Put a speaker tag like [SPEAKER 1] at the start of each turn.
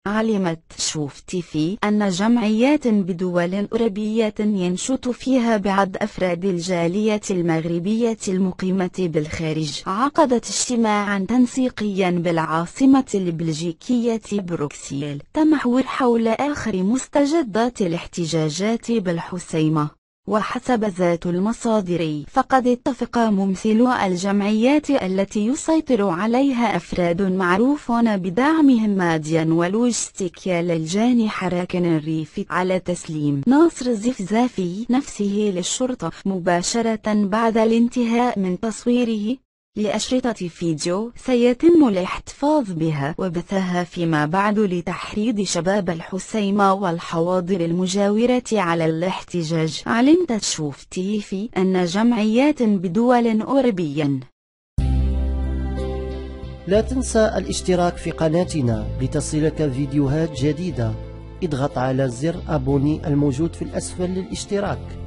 [SPEAKER 1] علمت شوف تيفي أن جمعيات بدول أوروبية ينشط فيها بعض أفراد الجالية المغربية المقيمة بالخارج عقدت اجتماعا تنسيقيا بالعاصمة البلجيكية بروكسل تمحور حول آخر مستجدات الاحتجاجات بالحسيمة. وحسب ذات المصادر فقد اتفق ممثلو الجمعيات التي يسيطر عليها أفراد معروفون بدعمهم ماديا ولوجستيكيا للجان حراكن الريف على تسليم ناصر الزفزافي نفسه للشرطة مباشرة بعد الانتهاء من تصويره لأشرطة فيديو سيتم الاحتفاظ بها وبثها فيما بعد لتحريض شباب الحسيمة والحواضر المجاورة على الاحتجاج. علمت شوف تيفي أن جمعيات بدول أوروبية.
[SPEAKER 2] لا تنسى الاشتراك في قناتنا لتصلك فيديوهات جديدة. اضغط على زر أبوني الموجود في الأسفل للاشتراك.